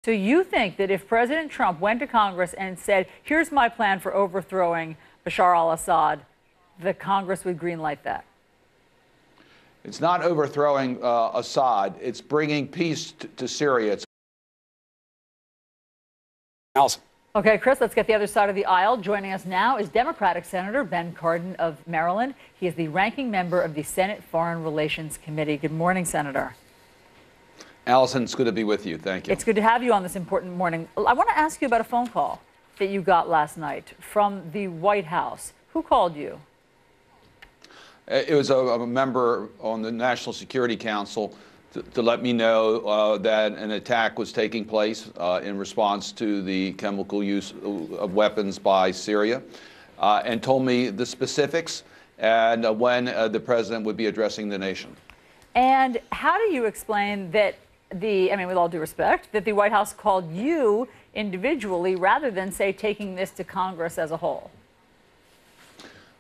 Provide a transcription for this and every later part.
So you think that if President Trump went to Congress and said, here's my plan for overthrowing Bashar al-Assad, the Congress would greenlight that? It's not overthrowing Assad. It's bringing peace to Syria. Allison. Okay, Chris, let's get the other side of the aisle. Joining us now is Democratic Senator Ben Cardin of Maryland. He is the ranking member of the Senate Foreign Relations Committee. Good morning, Senator. Allison, it's good to be with you. Thank you. It's good to have you on this important morning. I want to ask you about a phone call that you got last night from the White House. Who called you? It was a member on the National Security Council to let me know that an attack was taking place in response to the chemical use of weapons by Syria, and told me the specifics and when the president would be addressing the nation. And how do you explain that with all due respect, that the White House called you individually rather than, say, taking this to Congress as a whole?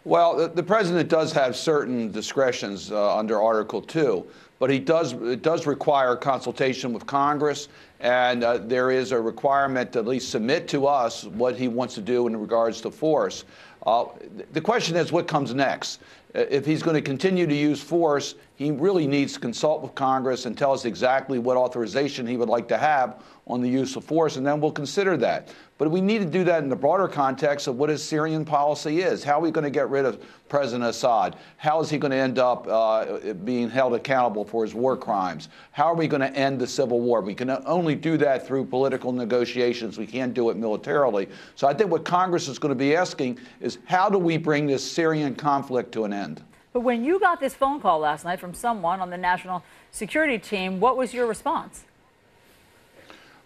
Well, the president does have certain discretions under Article 2, but it does require consultation with Congress, and there is a requirement to at least submit to us what he wants to do in regards to force. The question is, what comes next? If he's going to continue to use force, he really needs to consult with Congress and tell us exactly what authorization he would like to have on the use of force, and then we'll consider that. But we need to do that in the broader context of what his Syrian policy is. How are we going to get rid of President Assad? How is he going to end up being held accountable for his war crimes? How are we going to end the civil war? We can only do that through political negotiations. We can't do it militarily. So I think what Congress is going to be asking is, how do we bring this Syrian conflict to an end? But when you got this phone call last night from someone on the national security team, what was your response?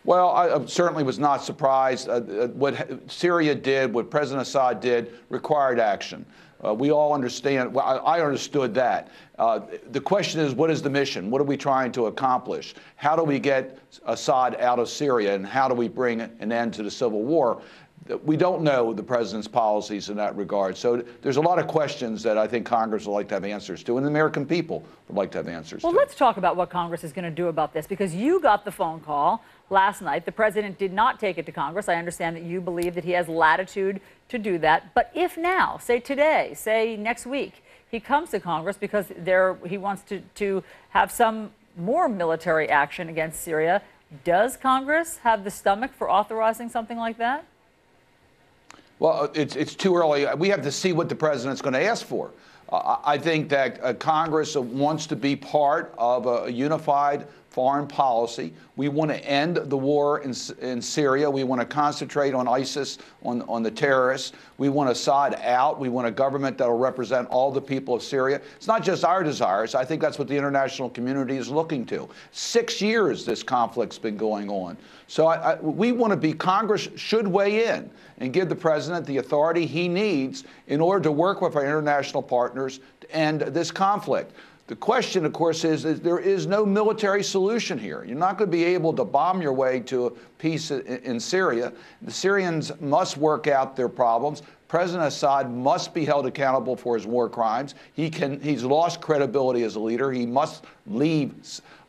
Well, I certainly was not surprised. What Syria did, what President Assad did, required action. We all understand. Well, I understood that. The question is, what is the mission? What are we trying to accomplish? How do we get Assad out of Syria, and how do we bring an end to the civil war? We don't know the president's policies in that regard. So there's a lot of questions that I think Congress would like to have answers to, and the American people would like to have answers to. Well, let's talk about what Congress is going to do about this, because you got the phone call last night. The president did not take it to Congress. I understand that you believe that he has latitude to do that. But if now, say today, say next week, he comes to Congress because he wants to have some more military action against Syria, does Congress have the stomach for authorizing something like that? Well, it's too early. We have to see what the president's going to ask for. I think that Congress wants to be part of a unified foreign policy. We want to end the war in Syria. We want to concentrate on ISIS, on the terrorists. We want Assad out. We want a government that will represent all the people of Syria. It's not just our desires. I think that's what the international community is looking to. 6 years this conflict's been going on. So we want to be, Congress should weigh in and give the president the authority he needs in order to work with our international partners to end this conflict. The question, of course, is there is no military solution here. You're not going to be able to bomb your way to a peace in Syria. The Syrians must work out their problems. President Assad must be held accountable for his war crimes. He's lost credibility as a leader. He must leave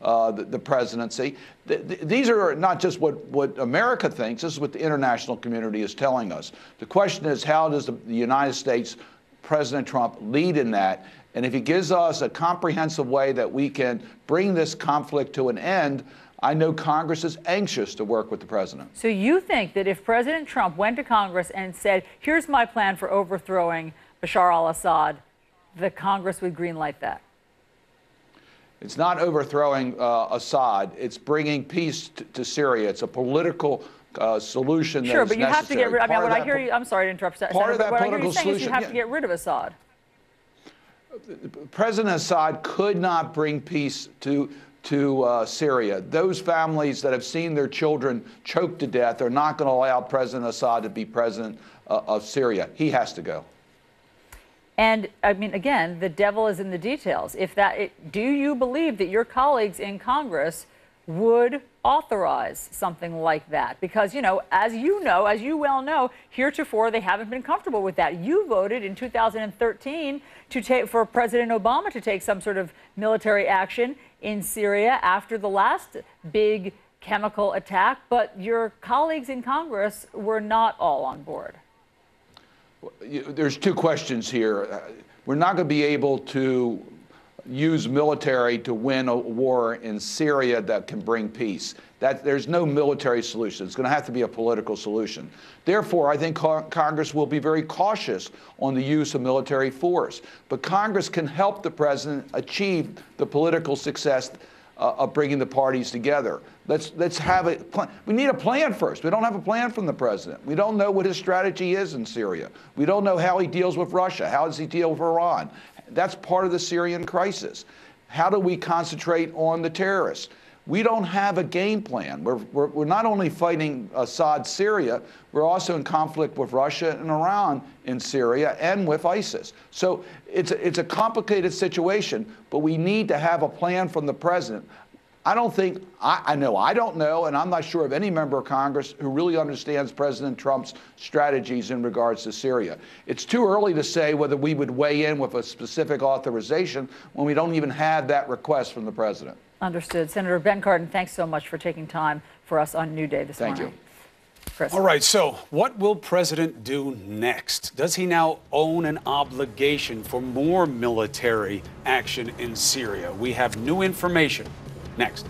the presidency. These are not just what America thinks. This is what the international community is telling us. The question is, how does the United States, President Trump, lead in that? And if he gives us a comprehensive way that we can bring this conflict to an end, I know Congress is anxious to work with the president. So you think that if President Trump went to Congress and said, here's my plan for overthrowing Bashar al-Assad, the Congress would greenlight that? It's not overthrowing Assad. It's bringing peace to Syria. It's a political solution that is necessary. Sure, but you have to get rid of, what I hear you, I'm sorry to interrupt, Senator, but what I hear you saying is you have to get rid of Assad. President Assad could not bring peace to Syria. Those families that have seen their children choked to death are not going to allow President Assad to be president of Syria. He has to go. And again, the devil is in the details. Do you believe that your colleagues in Congress would authorize something like that? Because, as you well know, heretofore they haven't been comfortable with that. You voted in 2013 for President Obama to take some sort of military action in Syria after the last big chemical attack, but your colleagues in Congress were not all on board. There's two questions here. We're not going to be able to use military to win a war in Syria that can bring peace. There's no military solution. It's going to have to be a political solution. Therefore, I think Congress will be very cautious on the use of military force. But Congress can help the president achieve the political success of bringing the parties together. Let's have a plan. We need a plan first. We don't have a plan from the president. We don't know what his strategy is in Syria. We don't know how he deals with Russia. How does he deal with Iran? That's part of the Syrian crisis. How do we concentrate on the terrorists? We don't have a game plan. We're not only fighting Assad, Syria, we're also in conflict with Russia and Iran in Syria and with ISIS. So it's a complicated situation, but we need to have a plan from the president. I don't know, and I'm not sure of any member of Congress who really understands President Trump's strategies in regards to Syria. It's too early to say whether we would weigh in with a specific authorization when we don't even have that request from the president. Understood. Senator Ben Cardin, thanks so much for taking time for us on New Day this morning. Thank you. Chris. All right, so what will President do next? Does he now own an obligation for more military action in Syria? We have new information next.